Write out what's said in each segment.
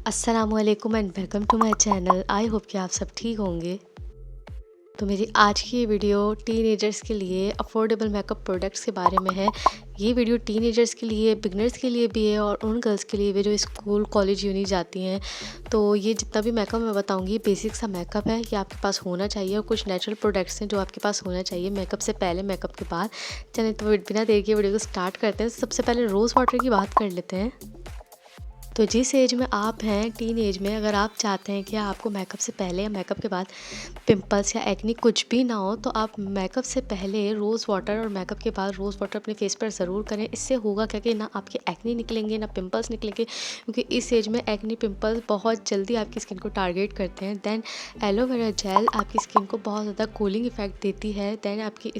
अस्सलामुअलैकुम and welcome to my channel. I hope कि आप सब ठीक होंगे। तो मेरी आज की ये वीडियो टीनेजर्स के लिए अफोर्डेबल मेकअप प्रोडक्ट्स के बारे में है। ये वीडियो टीनेजर्स के लिए, बिगनर्स के लिए भी है और उन गर्ल्स के लिए भी जो स्कूल, कॉलेज, यूनी जाती हैं। तो ये जितना भी मेकअप मैं बताऊंगी ये बेसिक सा मेकअप है, ये आपके पास होना चाहिए और कुछ नेचुरल प्रोडक्ट्स हैं जो आपके पास होना चाहिए मेकअप से पहले, मेकअप के बाद। चलें तो बिना देर के वीडियो को स्टार्ट करते हैं। सबसे पहले रोज़ वाटर की बात कर लेते हैं। तो जिस एज में आप हैं, टीन एज में, अगर आप चाहते हैं कि आपको मेकअप से पहले या मेकअप के बाद पिंपल्स या एक्ने कुछ भी ना हो, तो आप मेकअप से पहले रोज़ वाटर और मेकअप के बाद रोज़ वाटर अपने फेस पर ज़रूर करें। इससे होगा क्या कि ना आपके एक्ने निकलेंगे ना पिंपल्स निकलेंगे, क्योंकि इस एज में एक्ने पिंपल्स बहुत जल्दी आपकी स्किन को टारगेट करते हैं। दैन एलोवेरा जेल आपकी स्किन को बहुत ज़्यादा कूलिंग इफेक्ट देती है। दैन आपकी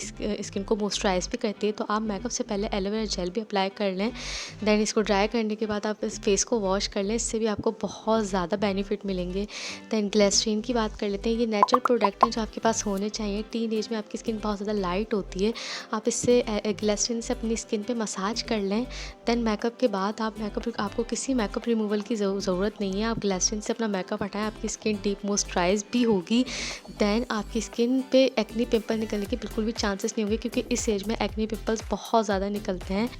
स्किन को मॉइस्चराइज भी करती है। तो आप मेकअप से पहले एलोवेरा जेल भी अप्लाई कर लें। दैन इसको ड्राई करने के बाद आप इस फेस को वॉश कर लें, इससे भी आपको बहुत ज़्यादा बेनिफिट मिलेंगे। दैन ग्लिसरीन की बात कर लेते हैं। ये नेचुरल प्रोडक्ट हैं जो आपके पास होने चाहिए। टीन एज में आपकी स्किन बहुत ज़्यादा लाइट होती है, आप इससे ग्लिसरीन से अपनी स्किन पे मसाज कर लें। दैन मेकअप के बाद आपको किसी मेकअप रिमूवल की ज़रूरत नहीं है। आप ग्लिसरीन से अपना मेकअप हटाएं, आपकी स्किन डीप मॉइस्चराइज भी होगी। दैन आपकी स्किन पे एक्ने पिंपल निकलने के बिल्कुल भी चांसेस नहीं होंगे, क्योंकि इस एज में एक्ने पिंपल्स बहुत ज़्यादा निकलते हैं।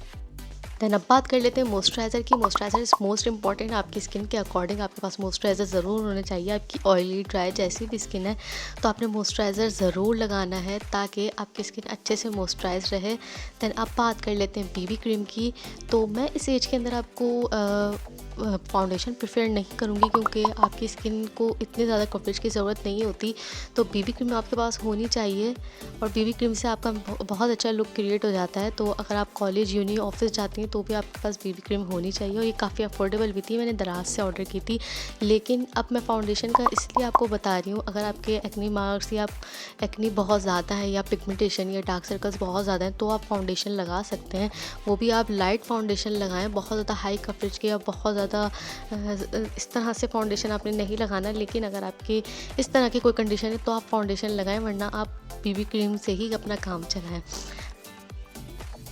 देन अब बात कर लेते हैं मॉइस्चराइज़र की। Moisturiser is most important. आपकी स्किन के अकॉर्डिंग आपके पास मॉइस्चराइज़र ज़रूर होना चाहिए। आपकी ऑयली, ड्राई जैसी भी स्किन है तो आपने मॉइस्चराइज़र ज़रूर लगाना है, ताकि आपकी स्किन अच्छे से मॉइस्चराइज रहे। देन अब बात कर लेते हैं बीबी क्रीम की। तो मैं इस एज के अंदर आपको फाउंडेशन प्रेफर नहीं करूँगी, क्योंकि आपकी स्किन को इतनी ज़्यादा कवरेज की ज़रूरत नहीं होती। तो बीबी क्रीम आपके पास होनी चाहिए और बीबी क्रीम से आपका बहुत अच्छा लुक क्रिएट हो जाता है। तो अगर आप कॉलेज, यूनी, ऑफिस जाती हैं तो भी आपके पास बीबी क्रीम होनी चाहिए। और ये काफ़ी अफोर्डेबल भी थी, मैंने दराज से ऑर्डर की थी। लेकिन अब मैं फाउंडेशन का इसलिए आपको बता रही हूँ, अगर आपके एक्ने मार्क्स या एक्ने बहुत ज़्यादा है या पिगमेंटेशन या डार्क सर्कल्स बहुत ज़्यादा हैं, तो आप फाउंडेशन लगा सकते हैं। वो भी आप लाइट फाउंडेशन लगाएं, बहुत ज़्यादा हाई कवरेज के या बहुत ज़्यादा इस तरह से फाउंडेशन आपने नहीं लगाना। लेकिन अगर आपकी इस तरह की कोई कंडीशन है तो आप फाउंडेशन लगाएं, वरना आप बीबी क्रीम से ही अपना काम चलाएं।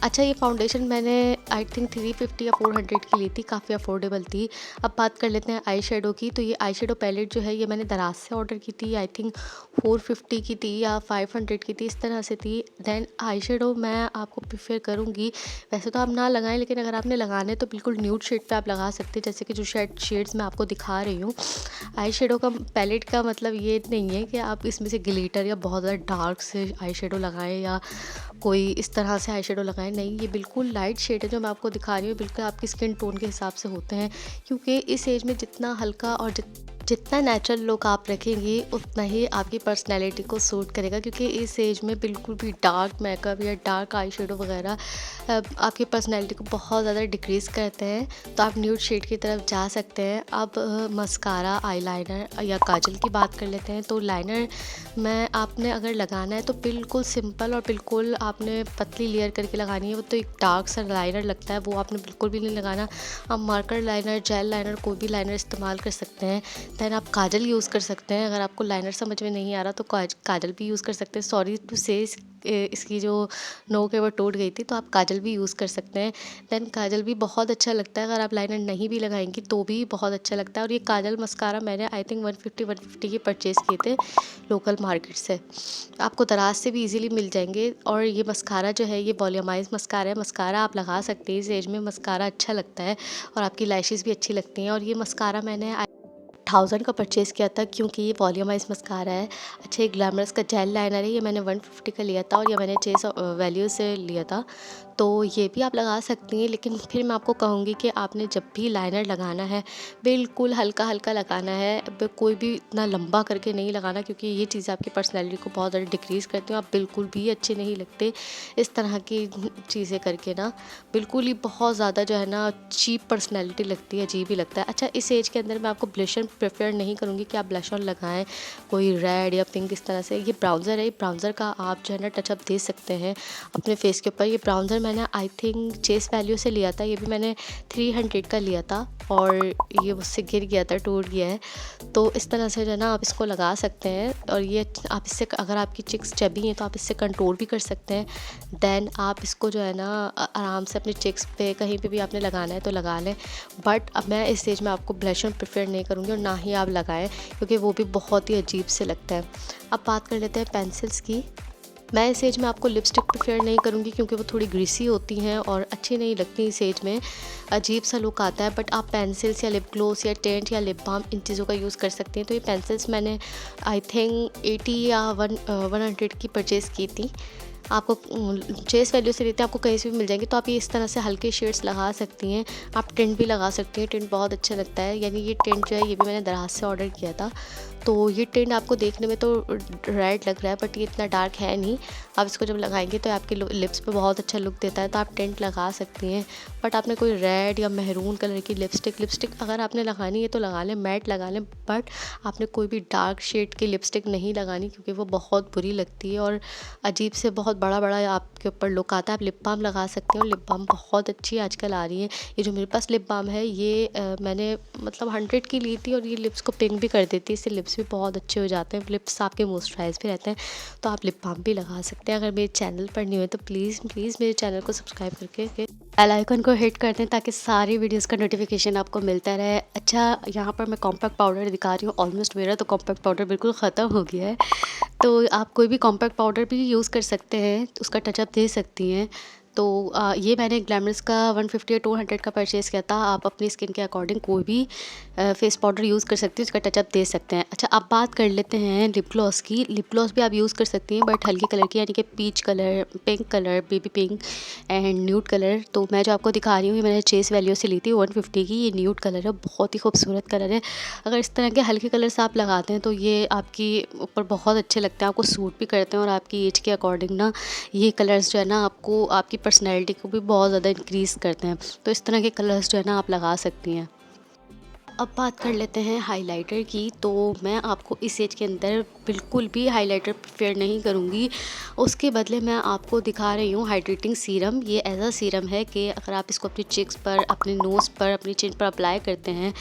अच्छा, ये फाउंडेशन मैंने आई थिंक 350 या 400 की ली थी, काफ़ी अफोर्डेबल थी। अब बात कर लेते हैं आई शेडो की। तो ये आई शेडो पैलेट जो है ये मैंने दराज से ऑर्डर की थी। आई थिंक 450 की थी या 500 की थी, इस तरह से थी। दैन आई शेडो मैं आपको प्रेफर करूँगी, वैसे तो आप ना लगाएं, लेकिन अगर आपने लगाने तो बिल्कुल न्यूड शेड पे आप लगा सकते हैं, जैसे कि जो शेड्स मैं आपको दिखा रही हूँ। आई शेडो का पैलेट का मतलब ये नहीं है कि आप इसमें से ग्लिटर या बहुत ज़्यादा डार्क से आई शेडो लगाएं या कोई इस तरह से आई शेडो लगाएं। नहीं, ये बिल्कुल लाइट शेड है जो मैं आपको दिखा रही हूँ, बिल्कुल आपकी स्किन टोन के हिसाब से होते हैं। क्योंकि इस एज में जितना हल्का और जितना नेचुरल लुक आप रखेंगे उतना ही आपकी पर्सनैलिटी को सूट करेगा। क्योंकि इस एज में बिल्कुल भी डार्क मेकअप या डार्क आई शेडो वगैरह आपकी पर्सनैलिटी को बहुत ज़्यादा डिक्रीज़ करते हैं। तो आप न्यूड शेड की तरफ जा सकते हैं। अब मस्कारा, आईलाइनर या काजल की बात कर लेते हैं। तो लाइनर में आपने अगर लगाना है तो बिल्कुल सिंपल और बिल्कुल आपने पतली लेयर करके लगानी है। वो तो एक डार्क सा लाइनर लगता है, वो आपने बिल्कुल भी नहीं लगाना। आप मार्कर लाइनर, जेल लाइनर, कोई भी लाइनर इस्तेमाल कर सकते हैं। दैन आप काजल यूज़ कर सकते हैं। अगर आपको लाइनर समझ में नहीं आ रहा तो काजल भी यूज़ कर सकते हैं। सॉरी टू से इसकी जो नोक है वो टूट गई थी, तो आप काजल भी यूज़ कर सकते हैं। दैन काजल भी बहुत अच्छा लगता है, अगर आप लाइनर नहीं भी लगाएंगी तो भी बहुत अच्छा लगता है। और ये काजल मस्कारा मैंने आई थिंक 150 के परचेज़ किए थे लोकल मार्केट से। आपको दराज से भी इजीली मिल जाएंगे। और ये मस्कारा जो है ये वॉल्यूमाइज मस्कारा है। मस्कारा आप लगा सकते हैं, इस एज में मस्कारा अच्छा लगता है और आपकी लैशेज़ भी अच्छी लगती हैं। और ये मस्कारा मैंने 1000 का परचेज़ किया था, क्योंकि ये वॉल्यूमाइज मस्कारा है। अच्छा, ये ग्लैमरस का जेल लाइनर है, ये मैंने 150 का लिया था और ये मैंने चेस वैल्यू से लिया था। तो ये भी आप लगा सकती हैं। लेकिन फिर मैं आपको कहूँगी कि आपने जब भी लाइनर लगाना है बिल्कुल हल्का हल्का लगाना है, कोई भी इतना लंबा करके नहीं लगाना, क्योंकि ये चीज़ें आपकी पर्सनैलिटी को बहुत ज़्यादा डिक्रीज़ करती हैं। आप बिल्कुल भी अच्छे नहीं लगते इस तरह की चीज़ें करके ना, बिल्कुल ही बहुत ज़्यादा जो है ना चीप पर्सनैलिटी लगती है, अजीब ही लगता है। अच्छा, इस एज के अंदर मैं आपको ब्लशन प्रेफर नहीं करूँगी कि आप ब्लश ऑन लगाएं कोई रेड या पिंक इस तरह से। ये ब्राउज़र है, ब्राउज़र का आप जो है ना टचअप दे सकते हैं अपने फेस के ऊपर। ये ब्राउज़र मैंने आई थिंक चेस वैल्यू से लिया था, ये भी मैंने 300 का लिया था और ये मुझसे गिर गया था, टूट गया है। तो इस तरह से जो है ना आप इसको लगा सकते हैं और ये आप इससे अगर आपकी चिक्स चबी हैं तो आप इससे कंट्रोल भी कर सकते हैं। देन आप इसको जो है ना आराम से अपने चिक्स पे कहीं पे भी आपने लगाना है तो लगा लें। बट अब मैं इस स्टेज में आपको ब्लश ऑन प्रेफर नहीं करूँगी और ना ही आप लगाएं, क्योंकि वो भी बहुत ही अजीब से लगता है। अब बात कर लेते हैं पेंसिल्स की। मैं इस एज में आपको लिपस्टिक प्रेफर नहीं करूँगी क्योंकि वो थोड़ी ग्रीसी होती हैं और अच्छी नहीं लगती। इस एज में अजीब सा लुक आता है। बट आप पेंसिल्स या लिप ग्लोस या टेंट या लिप बाम इन चीज़ों का यूज़ कर सकते हैं। तो ये पेंसिल्स मैंने आई थिंक 80 या 100 की परचेज़ की थी। आपको चेस वैल्यू से लेते हैं, आपको कहीं से भी मिल जाएंगे। तो आप ये इस तरह से हल्के शेड्स लगा सकती हैं। आप टिंट भी लगा सकती हैं, टिंट बहुत अच्छा लगता है। यानी ये टिंट जो है ये भी मैंने दराज से ऑर्डर किया था। तो ये टिंट आपको देखने में तो रेड लग रहा है बट ये इतना डार्क है नहीं। आप इसको जब लगाएंगे तो आपके लिप्स पे बहुत अच्छा लुक देता है। तो आप टिंट लगा सकती हैं। बट आपने कोई रेड या मेहरून कलर की लिपस्टिक अगर आपने लगानी है तो लगा लें, मैट लगा लें। बट आपने कोई भी डार्क शेड की लिपस्टिक नहीं लगानी क्योंकि वो बहुत बुरी लगती है और अजीब से बहुत बड़ा बड़ा आपके ऊपर लुक आता है। आप लिप बाम लगा सकते हो, लिप बाम बहुत अच्छी आजकल आ रही है। ये जो मेरे पास लिप बाम है ये मैंने मतलब 100 की ली थी और ये लिप्स को पिंक भी कर देती है। इससे लिप्स भी बहुत अच्छे हो जाते हैं, लिप्स आपके मॉइस्चराइज भी रहते हैं। तो आप लिप बाम भी लगा सकते हैं। अगर मेरे चैनल पर नहीं हुए तो प्लीज़ मेरे चैनल को सब्सक्राइब करके बेल आइकन को हिट कर दें ताकि सारी वीडियोस का नोटिफिकेशन आपको मिलता रहे। अच्छा, यहाँ पर मैं कॉम्पैक्ट पाउडर दिखा रही हूँ। ऑलमोस्ट मेरा तो कॉम्पैक्ट पाउडर बिल्कुल ख़त्म हो गया है। तो आप कोई भी कॉम्पैक्ट पाउडर भी यूज़ कर सकते हैं, उसका टचअप दे सकती हैं। तो ये मैंने ग्लैमरस का 150 या 200 का परचेज़ किया था। आप अपनी स्किन के अकॉर्डिंग कोई भी फेस पाउडर यूज़ कर सकती हैं, उसका टचअप दे सकते हैं। अच्छा, अब बात कर लेते हैं लिप ग्लॉस की। लिप ग्लॉस भी आप यूज़ कर सकती हैं बट हल्के कलर की, यानी कि peach colour, pink colour, baby pink and nude colour. तो मैं जो आपको दिखा रही हूँ ये मैंने चेस वैल्यू से ली थी 150 की। ये न्यूड कलर है, बहुत ही खूबसूरत कलर है। अगर इस तरह के हल्के कलर्स आप लगाते हैं तो ये आपकी ऊपर बहुत अच्छे लगते हैं, आपको सूट भी करते हैं और आपकी एज के अकॉर्डिंग ना ये कलर्स जो है ना आपको आपकी पर्सनैलिटी को भी बहुत ज़्यादा इंक्रीज़ करते हैं। तो इस तरह के कलर्स जो है ना आप लगा सकती हैं। अब बात कर लेते हैं हाइलाइटर की। तो मैं आपको इस एज के अंदर बिल्कुल भी हाइलाइटर प्रेफर नहीं करूँगी। उसके बदले मैं आपको दिखा रही हूँ हाइड्रेटिंग सीरम। ये ऐसा सीरम है कि अगर आप इसको अपनी चिक्स पर, अपने नोज़ पर, अपनी चिन पर अप्लाई करते हैं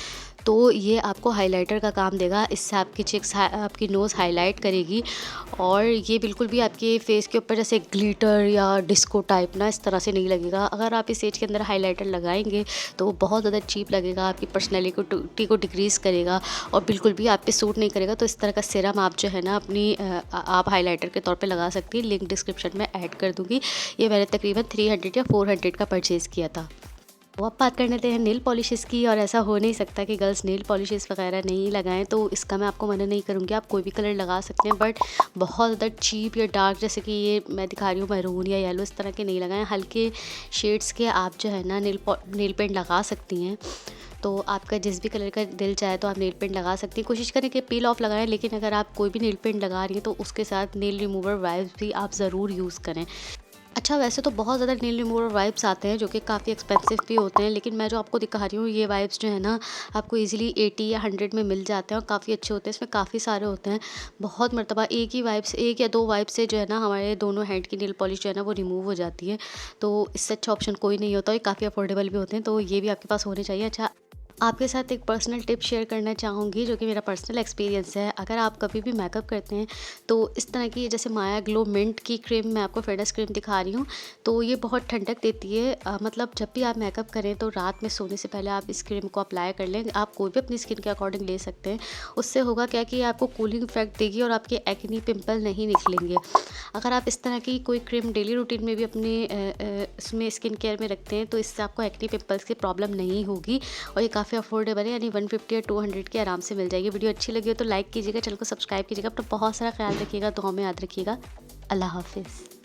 तो ये आपको हाइलाइटर का काम देगा। इससे आपकी चिक्स आपकी नोज़ हाईलाइट करेगी और ये बिल्कुल भी आपके फेस के ऊपर जैसे ग्लिटर या डिस्को टाइप ना इस तरह से नहीं लगेगा। अगर आप इस एज के अंदर हाइलाइटर लगाएंगे तो वो बहुत ज़्यादा चीप लगेगा, आपकी पर्सनैलिटी को डिक्रीज़ करेगा और बिल्कुल भी आप पे सूट नहीं करेगा। तो इस तरह का सीरम आप जो है ना अपनी आप हाइलाइटर के तौर पे लगा सकती हैं। लिंक डिस्क्रिप्शन में ऐड कर दूँगी। ये मैंने तकरीबन 300 या 400 का परचेज़ किया था। वो अब बात कर लेते हैं नेल पॉलिशेस की। और ऐसा हो नहीं सकता कि गर्ल्स नेल पॉलिशेस वगैरह नहीं लगाएं, तो इसका मैं आपको मना नहीं करूँगी। आप कोई भी कलर लगा सकते हैं बट बहुत ज़्यादा चीप या डार्क जैसे कि ये मैं दिखा रही हूँ मैरून या येलो इस तरह के नहीं लगाएं। हल्के शेड्स के आप जो है ना नेल पेंट लगा सकती हैं। तो आपका जिस भी कलर का दिल चाहे तो आप नेल पेंट लगा सकती हैं। कोशिश करें कि पील ऑफ लगाएं, लेकिन अगर आप कोई भी नेल पेंट लगा रही हैं तो उसके साथ नेल रिमूवर वाइप्स भी आप ज़रूर यूज़ करें। अच्छा, वैसे तो बहुत ज़्यादा नेल रिमूवर वाइप्स आते हैं जो कि काफ़ी एक्सपेंसिव भी होते हैं, लेकिन मैं जो आपको दिखा रही हूँ ये वाइप्स जो है ना आपको इजीली 80 या 100 में मिल जाते हैं और काफ़ी अच्छे होते हैं। इसमें काफ़ी सारे होते हैं। बहुत मर्तबा एक या दो वाइप से जो है ना हमारे दोनों हैंड की नेल पॉलिश जो है ना वो रिमूव हो जाती है। तो इससे अच्छा ऑप्शन कोई नहीं होता। ये काफ़ी अफोर्डेबल भी होते हैं, तो ये भी आपके पास होने चाहिए। अच्छा, आपके साथ एक पर्सनल टिप शेयर करना चाहूँगी जो कि मेरा पर्सनल एक्सपीरियंस है। अगर आप कभी भी मेकअप करते हैं तो इस तरह की जैसे माया ग्लो मिंट की क्रीम मैं आपको फेडस क्रीम दिखा रही हूँ, तो ये बहुत ठंडक देती है। मतलब जब भी आप मेकअप करें तो रात में सोने से पहले आप इस क्रीम को अप्लाई कर लें। आप कोई भी अपनी स्किन के अकॉर्डिंग ले सकते हैं। उससे होगा क्या कि आपको कूलिंग इफेक्ट देगी और आपके एक्नी पिंपल नहीं निकलेंगे। अगर आप इस तरह की कोई क्रीम डेली रूटीन में भी अपने इसमें स्किन केयर में रखते हैं तो इससे आपको एक्नी पिंपल्स की प्रॉब्लम नहीं होगी और ये काफ़ी अफोर्डेबल है। यानी 150 या 200 की आराम से मिल जाएगी। वीडियो अच्छी लगी हो तो लाइक कीजिएगा, चैनल को सब्सक्राइब कीजिएगा। अपना बहुत सारा ख्याल रखिएगा, दुआ में याद रखिएगा। अल्लाह हाफिज़।